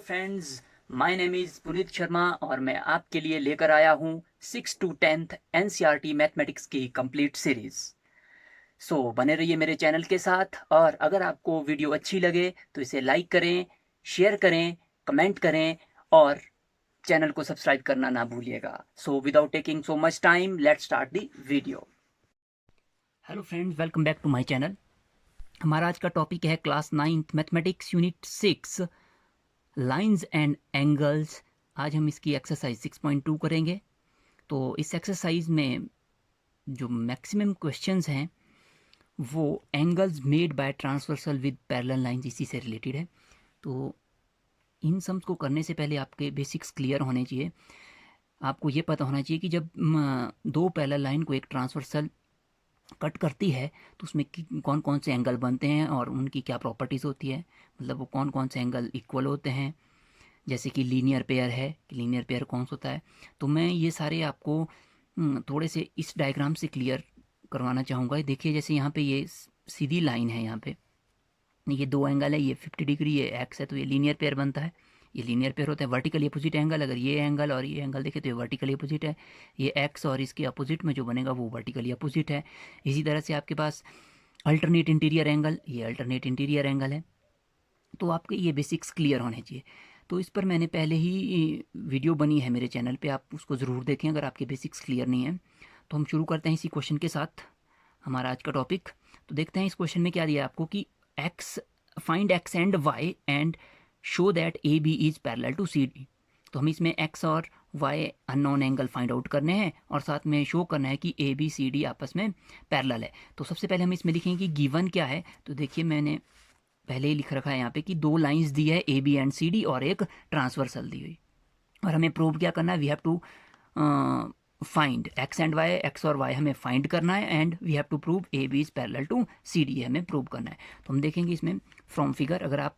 Friends, my name is Puneet Sharma और मैं आपके लिए लेकर आया हूँ 6 to 10th एनसीईआरटी मैथमेटिक्स की कंप्लीट सीरीज़। सो बने रहिए मेरे चैनल के साथ और अगर आपको वीडियो अच्छी लगे तो इसे लाइक करें, शेयर करें, कमेंट करें और चैनल को सब्सक्राइब करना ना भूलिएगा। So without taking so much time, let's start the video. Hello friends, welcome back to my channel. हमारा आज का टॉपिक है class 9th mathematics unit 6 lines and angles. आज हम इसकी एक्सरसाइज 6.2 करेंगे। तो इस एक्सरसाइज में जो मैक्सिमम क्वेश्चंस हैं वो angles made by transversal with parallel lines इसी से रिलेटेड है। तो इन सम्स को करने से पहले आपके बेसिक्स क्लियर होने चाहिए। आपको ये पता होना चाहिए कि जब दो पैरेलल लाइन को एक ट्रांसवर्सल कट करती है तो उसमें कौन कौन से एंगल बनते हैं और उनकी क्या प्रॉपर्टीज़ होती है, मतलब वो कौन कौन से एंगल इक्वल होते हैं। जैसे कि लीनियर पेयर है, कि लीनियर पेयर कौन सा होता है। तो मैं ये सारे आपको थोड़े से इस डायग्राम से क्लियर करवाना चाहूँगा। देखिए जैसे यहाँ पे ये सीधी लाइन है, यहाँ पे ये दो एंगल है, ये 50 डिग्री, ये एक्स है, तो ये लीनियर पेयर बनता है। ये लीनियर पेयर होता है वर्टिकली अपोजिट एंगल। अगर ये एंगल और ये एंगल देखें तो ये वर्टिकली अपोजिट है। ये एक्स और इसके अपोजिट में जो बनेगा वो वर्टिकली अपोजिट है। इसी तरह से आपके पास अल्टरनेट इंटीरियर एंगल, ये अल्टरनेट इंटीरियर एंगल है। तो आपके ये बेसिक्स क्लियर होने चाहिए। तो इस पर मैंने पहले ही वीडियो बनी है मेरे चैनल पे, आप उसको ज़रूर देखें अगर आपके बेसिक्स क्लियर नहीं है। तो हम शुरू करते हैं इसी क्वेश्चन के साथ हमारा आज का टॉपिक। तो देखते हैं इस क्वेश्चन में क्या दिया है आपको कि x, find x and y and show that A B is parallel to C D. तो हम इसमें एक्स और y unknown angle find out करने हैं और साथ में शो करना है कि ए बी सी डी आपस में पैरेलल है। तो सबसे पहले हम इसमें लिखेंगे कि गिवन क्या है। तो देखिए मैंने पहले ही लिख रखा है यहाँ पे कि दो लाइंस दी है A B and C D और एक ट्रांसवर्सल दी हुई, और हमें प्रूव क्या करना है, we have to find x and y, x और वाई हमें फाइंड करना है and we have to prove A B is parallel to C D, हमें प्रूव करना है। तो हम देखेंगे इसमें फ्रॉम फिगर, अगर आप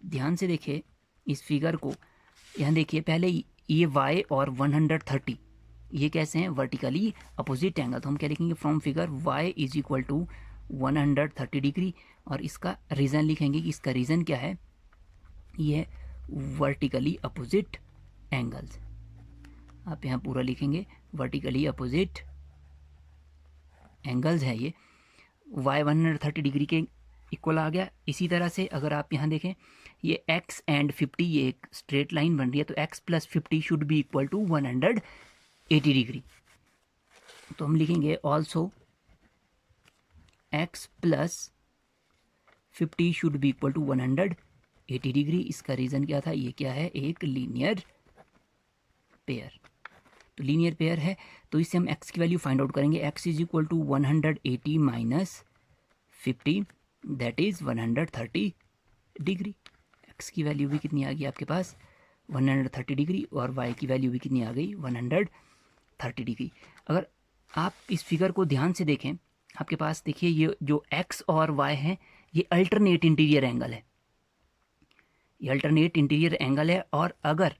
ध्यान से देखें इस फिगर को, यहाँ देखिए पहले ये वाई और 130 ये कैसे हैं, वर्टिकली अपोजिट एंगल। तो हम क्या लिखेंगे, from figure y is equal to 130 degree, और इसका रीज़न लिखेंगे कि इसका रीज़न क्या है, ये वर्टिकली अपोजिट एंगल्स। आप यहाँ पूरा लिखेंगे वर्टिकली अपोजिट एंगल्स है, ये y 130 डिग्री के इक्वल आ गया। इसी तरह से अगर आप यहाँ देखें ये x एंड 50 ये एक स्ट्रेट लाइन बन रही है, तो x plus 50 should be equal to 180 degree. तो हम लिखेंगे also x plus 50 should be equal to 180 degree. इसका रीज़न क्या था, ये क्या है, एक लीनियर पेयर। तो लीनियर पेयर है, तो इससे हम x की वैल्यू फाइंड आउट करेंगे। x is equal to 180 minus 50, that is 130 degree. x की वैल्यू भी कितनी आ गई आपके पास, 130 डिग्री, और y की वैल्यू भी कितनी आ गई, 130 डिग्री। अगर आप इस फिगर को ध्यान से देखें, आपके पास देखिए ये जो x और y है ये अल्टरनेट इंटीरियर एंगल है, ये अल्टरनेट इंटीरियर एंगल है। और अगर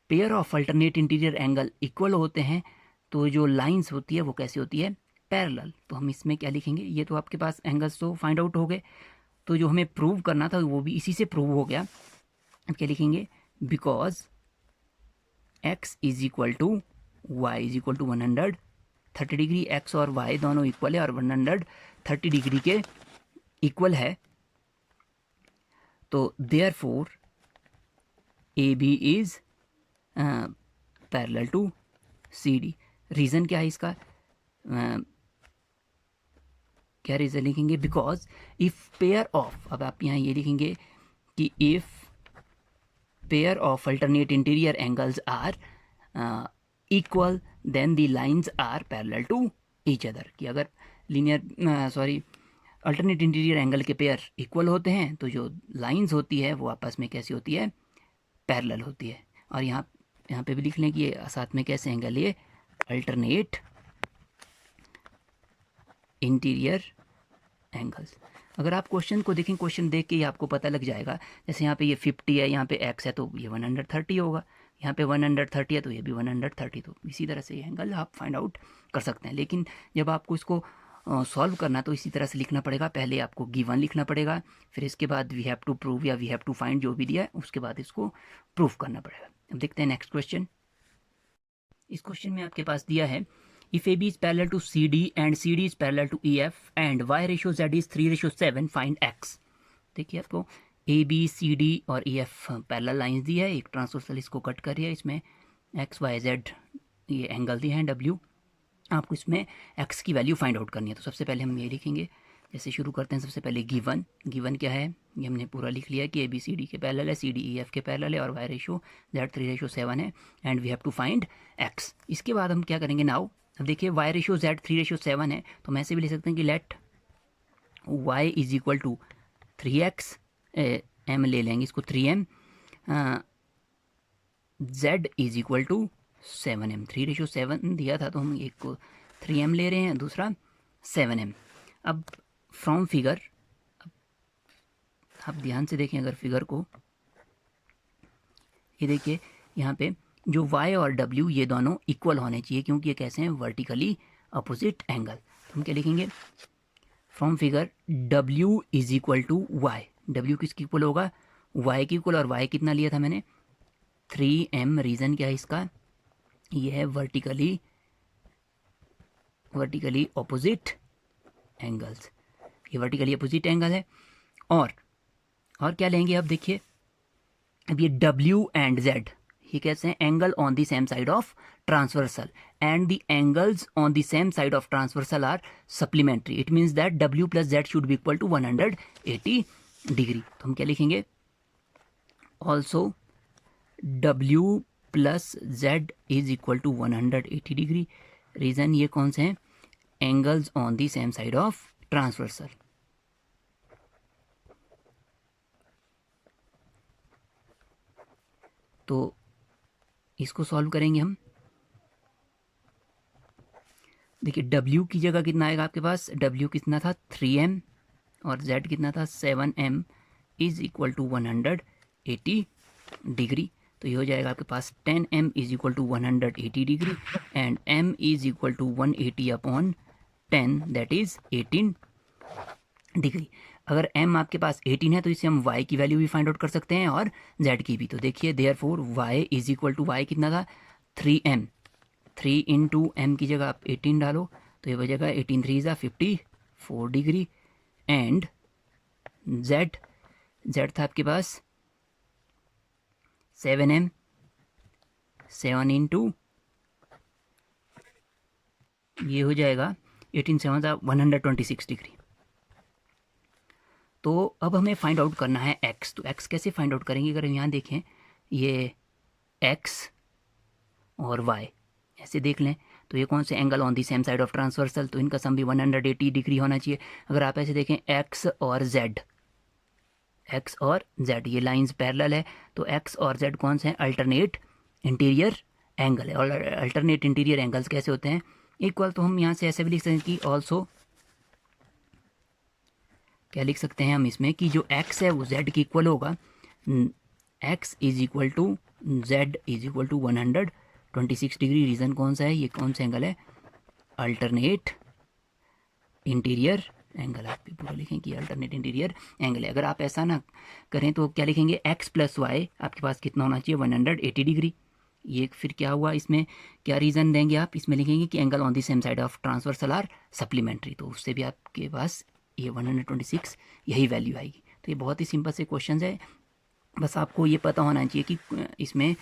pair of alternate interior angle equal होते हैं तो जो लाइंस होती है वो कैसी होती है, पैरेलल। तो हम इसमें क्या लिखेंगे, ये तो आपके पास एंगल्स तो फाइंड आउट हो गए, तो जो हमें प्रूव करना था वो भी इसी से प्रूव हो गया। अब क्या लिखेंगे, because x is equal to y is equal to 130 degree, x और y दोनों इक्वल है और 130 डिग्री के इक्वल है, तो therefore A B is parallel to C D. Reason क्या है इसका, क्या रीज़न लिखेंगे, बिकॉज इफ़ पेयर ऑफ, अब आप यहाँ ये लिखेंगे कि if pair of alternate interior angles are equal then the lines are parallel to each other. कि अगर लीनियर अल्टरनेट इंटीरियर एंगल के पेयर इक्वल होते हैं तो जो लाइंस होती है वो आपस में कैसी होती है, पैरेलल होती है। और यहाँ पे भी लिख लें कि ये साथ में कैसे एंगल, ये अल्टरनेट इंटीरियर एंगल्स। अगर आप क्वेश्चन को देखें, क्वेश्चन देख के ही आपको पता लग जाएगा। जैसे यहाँ पे ये 50 है, यहाँ पे x है तो ये 130 होगा, यहाँ पे 130 है तो ये भी 130। तो इसी तरह से ये एंगल आप फाइंड आउट कर सकते हैं। लेकिन जब आपको इसको सॉल्व करना तो इसी तरह से लिखना पड़ेगा। पहले आपको गिवन लिखना पड़ेगा, फिर इसके बाद वी हैव टू प्रूव या वी हैव टू फाइंड जो भी दिया है उसके बाद इसको प्रूव करना पड़ेगा। अब देखते हैं नेक्स्ट क्वेश्चन। इस क्वेश्चन में आपके पास दिया है if A B is parallel to C D and C D is parallel to E F and y ratio z is 3:7 find x. देखिए आपको ए बी सी डी और ई एफ पैरेलल लाइंस दी है, एक transversal इसको cut कर रही है, इसमें एक्स वाई जेड ये एंगल दिए हैं डब्ल्यू, आपको इसमें एक्स की वैल्यू फाइंड आउट करनी है। तो सबसे पहले हम ये लिखेंगे, जैसे शुरू करते हैं सबसे पहले गिवन। गिवन क्या है ये हमने पूरा लिख लिया कि ए बी सी डी के पैरेलल है, सी डी ई एफ के पैरेलल है और वाई रेशियो जेड 3:7 है and we have to find x. इसके बाद हम क्या करेंगे नाउ, अब देखिए वाई रेशियो जेड 3:7 है तो हम ऐसे भी लिख सकते हैं कि let y is equal to 3x, m ले लेंगे इसको 3m, z is equal to 7m। 3:7 दिया था तो हम एक को 3m ले रहे हैं, दूसरा 7m। अब फ्रॉम फिगर, आप ध्यान से देखें अगर फिगर को, ये देखिए यहाँ पे जो y और w ये दोनों इक्वल होने चाहिए क्योंकि ये कैसे हैं वर्टिकली अपोजिट एंगल। तो हम क्या लिखेंगे from figure w is equal to y, w किसकी इक्वल होगा y की इक्वल, और y कितना लिया था मैंने 3m। रीज़न क्या है इसका, ये है वर्टिकली अपोजिट एंगल्स, ये वर्टिकली अपोजिट एंगल है। और क्या लेंगे अब देखिए, अब ये W एंड Z ये कैसे हैं angle on the same side of transversal and the angles on the same side of transversal are supplementary, it means that W plus Z should be equal to 180 degree. तो हम क्या लिखेंगे also W plus Z is equal to 180 degree. Reason ये कौन से हैं angles on the same side of transversal. तो इसको सॉल्व करेंगे हम, देखिए W की जगह कितना आएगा आपके पास, W कितना था 3m और Z कितना था 7m is equal to 180 degree. तो ये हो जाएगा आपके पास 10m is equal to 180 degree and m is equal to 180 upon 10 that is 18 degree. अगर m आपके पास 18 है तो इससे हम y की वैल्यू भी फाइंड आउट कर सकते हैं और z की भी। तो देखिए therefore y is equal to y कितना था 3m, 3 इंटू m की जगह आप 18 डालो तो ये हो जाएगा 18 3 ज़ा 54 डिग्री एंड z था आपके पास 7m, 7 इंटू ये हो जाएगा 18 7 ज़ा 126 डिग्री। तो अब हमें फाइंड आउट करना है x। तो x कैसे फाइंड आउट करेंगे, अगर हम यहाँ देखें ये x और y ऐसे देख लें तो ये कौन से angle on the same side of transversal, तो इनका सम भी 180 डिग्री होना चाहिए। अगर आप ऐसे देखें x और z ये लाइंस पैरेलल है तो x और z कौन से हैं अल्टरनेट इंटीरियर एंगल है। और अल्टरनेट इंटीरियर एंगल्स कैसे होते हैं इक्वल। तो हम यहाँ से ऐसे भी लिख सकते हैं कि ऑल्सो क्या लिख सकते हैं हम इसमें कि जो x है वो z की इक्वल होगा, x is equal to z is equal to 126 degree. Reason कौन सा है, ये कौन सा एंगल है अल्टरनेट इंटीरियर एंगल। आप भी पूरा लिखें कि अल्टरनेट इंटीरियर एंगल है। अगर आप ऐसा ना करें तो क्या लिखेंगे x प्लस वाई आपके पास कितना होना चाहिए 180 डिग्री। ये फिर क्या हुआ, इसमें क्या रीज़न देंगे आप, इसमें लिखेंगे कि angle on the same side of transversal are supplementary, तो उससे भी आपके पास ये 126 यही वैल्यू आएगी। तो ये बहुत ही सिंपल से क्वेश्चन है, बस आपको ये पता होना चाहिए कि इसमें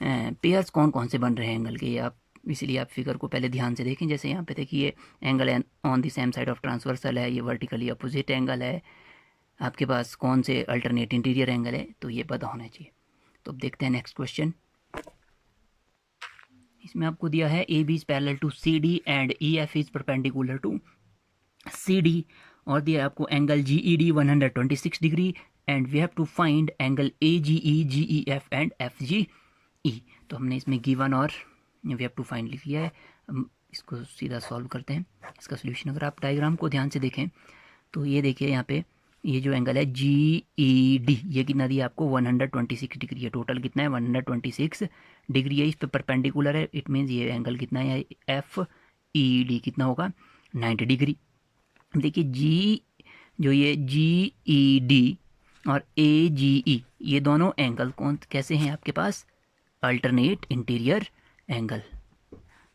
पेयर्स कौन कौन से बन रहे हैं एंगल के। ये आप इसलिए आप फिगर को पहले ध्यान से देखें। जैसे यहाँ पे देखिए ये angle on the same side of transversal है, ये वर्टिकली अपोजिट एंगल है, आपके पास कौन से अल्टरनेट इंटीरियर एंगल है, तो ये पता होना चाहिए। तो अब देखते हैं नेक्स्ट क्वेश्चन। इसमें आपको दिया है A B is parallel to C D and E F is perpendicular to C D, और दिया आपको angle G E D 126 degree and we have to find angle A G E F and F G E. तो हमने इसमें given और we have to find लिख लिया है। हम इसको सीधा सॉल्व करते हैं इसका सोल्यूशन। अगर आप डायग्राम को ध्यान से देखें तो ये देखिए यहाँ पे ये जो एंगल है जी ई डी ये कितना दिया आपको 126 डिग्री है। टोटल कितना है 126 डिग्री है, इस पे परपेंडिकुलर है, इट मीन्स ये एंगल कितना है एफ ई डी कितना होगा 90 डिग्री। देखिए जी, जो ये GED और AGE ये दोनों एंगल कौन कैसे हैं आपके पास, अल्टरनेट इंटीरियर एंगल।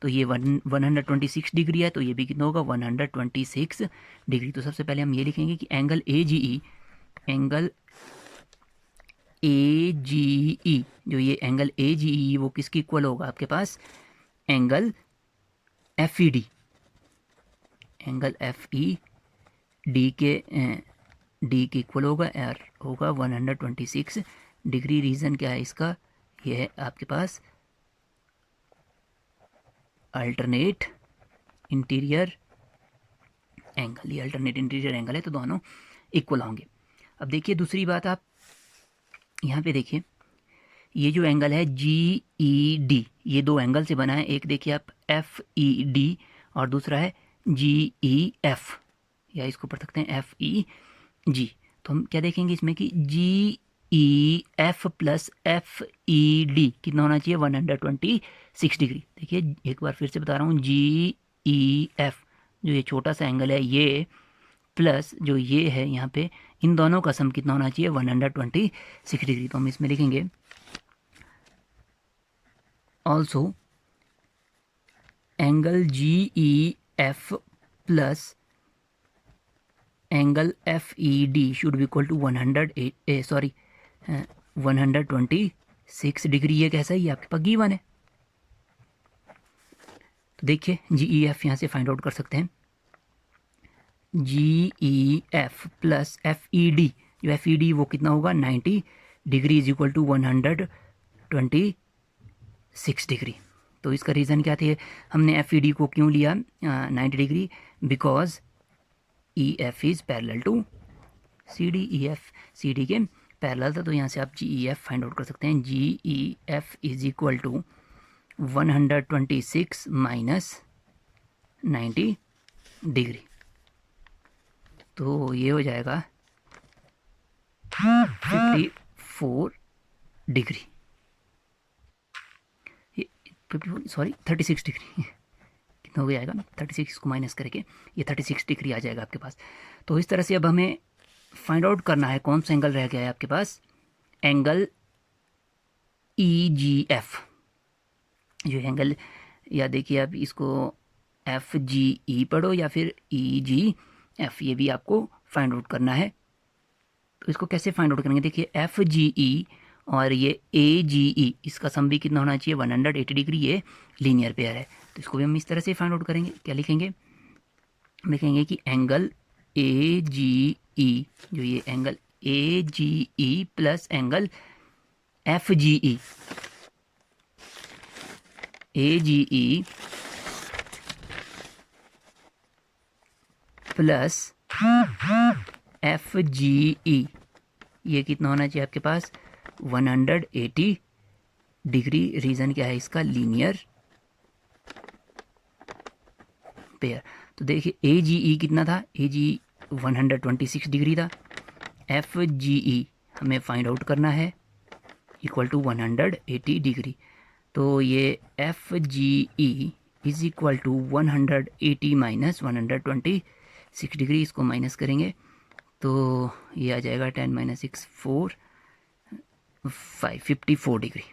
तो ये 126 डिग्री है, तो ये भी कितना होगा 126 डिग्री। तो सबसे पहले हम ये लिखेंगे कि एंगल AGE, एंगल AGE, जो ये एंगल AGE वो किसकी इक्वल होगा आपके पास, एंगल FED, एंगल FED के डी के इक्वल होगा, और होगा 126 डिग्री। रीज़न क्या है इसका, ये है आपके पास अल्टरनेट इंटीरियर एंगल, ये अल्टरनेट इंटीरियर एंगल है, तो दोनों इक्वल होंगे। अब देखिए दूसरी बात, आप यहाँ पे देखिए ये जो एंगल है GED, ये दो एंगल से बना है, एक देखिए आप FED और दूसरा है GEF, या इसको पढ़ सकते हैं FEG। तो हम क्या देखेंगे इसमें कि GEF प्लस FED कितना होना चाहिए, 126 डिग्री। देखिए एक बार फिर से बता रहा हूँ, GEF जो ये छोटा सा एंगल है ये, प्लस जो ये है यहाँ पे, इन दोनों का सम कितना होना चाहिए, 126 डिग्री। तो हम इसमें लिखेंगे also angle GEF plus angle FED should be equal to 126 degree. ये कैसा है, ये आपके पास गिवन है। तो देखिए GEF यहाँ से फाइंड आउट कर सकते हैं, GEF प्लस FED, जो FED वो कितना होगा 90 degree is equal to 126 degree. तो इसका रीज़न क्या थे, हमने FED को क्यों लिया 90 degree, because EF is parallel to CD, EF CD के पैरेलल था। तो यहाँ से आप GEF फाइंड आउट कर सकते हैं, GEF is equal to 126 minus 90 degree. तो ये हो जाएगा 54 डिग्री, 36 डिग्री कितना हो जाएगा, 36 को माइनस करके ये 36 डिग्री आ जाएगा आपके पास। तो इस तरह से अब हमें फाइंड आउट करना है कौन सा एंगल रह गया है आपके पास, एंगल EGF, जो एंगल, या देखिए आप इसको FGE पढ़ो या फिर EGF, ये भी आपको फाइंड आउट करना है। तो इसको कैसे फाइंड आउट करेंगे, देखिए FGE और ये AGE, इसका सम भी कितना होना चाहिए 180 डिग्री, ये लीनियर पेयर है। तो इसको भी हम इस तरह से फाइंड आउट करेंगे, क्या लिखेंगे, लिखेंगे कि एंगल AGE, जो ये angle AGE plus angle FGE, AGE plus FGE, ये कितना होना चाहिए आपके पास 180 डिग्री। रीज़न क्या है इसका, लीनियर पेयर। तो देखिए AGE कितना था, AGE 126 डिग्री था, FGE हमें फाइंड आउट करना है इक्वल टू 180 डिग्री। तो ये FGE is equal to 180 minus 126 degree, इसको माइनस करेंगे तो ये आ जाएगा 10 माइनस 6 4 5 54 डिग्री,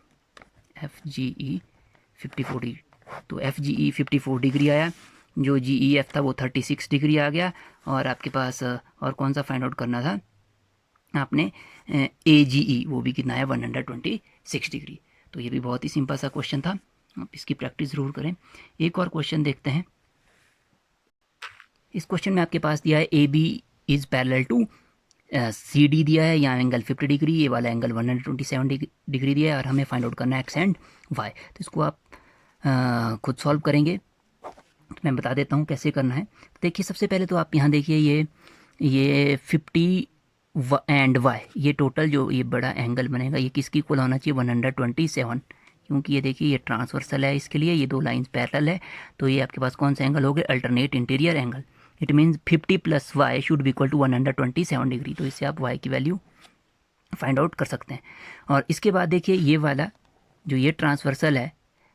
FGE 54 डिग्री। तो FGE 54 डिग्री आया, जो GEF था वो 36 डिग्री आ गया, और आपके पास और कौन सा फाइंड आउट करना था आपने, AGE, वो भी कितना है 126 डिग्री। तो ये भी बहुत ही सिंपल सा क्वेश्चन था, आप इसकी प्रैक्टिस ज़रूर करें। एक और क्वेश्चन देखते हैं। इस क्वेश्चन में आपके पास दिया है AB is parallel to CD दिया है, यहाँ एंगल 50 डिग्री, ये वाला एंगल 127 डिग्री दिया है, और हमें फाइंड आउट करना है X एंड Y। तो इसको आप खुद सॉल्व करेंगे, तो मैं बता देता हूँ कैसे करना है। तो देखिए सबसे पहले तो आप यहाँ देखिए ये 50 एंड Y, ये टोटल जो ये बड़ा एंगल बनेगा ये किसकी इक्वल होना चाहिए 127, क्योंकि ये देखिए ये ट्रांसवर्सल है, इसके लिए ये दो लाइंस पैरेलल है। तो ये आपके पास कौन सा एंगल हो गया, alternate interior angle. It means 50 plus Y should be equal to 127 degree. तो इससे आप Y की वैल्यू फाइंड आउट कर सकते हैं। और इसके बाद देखिए ये वाला जो ये ट्रांसवर्सल है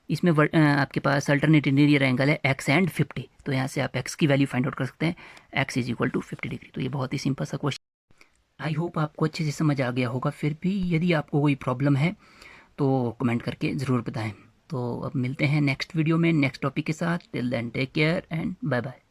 इसमें आपके पास अल्टरनेटिव लीनियर एंगल है x एंड 50, तो यहाँ से आप x की वैल्यू फाइंड आउट कर सकते हैं, x is equal to 50 degree. तो ये बहुत ही सिंपल सा क्वेश्चन, आई होप आपको अच्छे से समझ आ गया होगा। फिर भी यदि आपको कोई प्रॉब्लम है तो कमेंट करके ज़रूर बताएं। तो अब मिलते हैं नेक्स्ट वीडियो में नेक्स्ट टॉपिक के साथ। Till then take care and bye bye.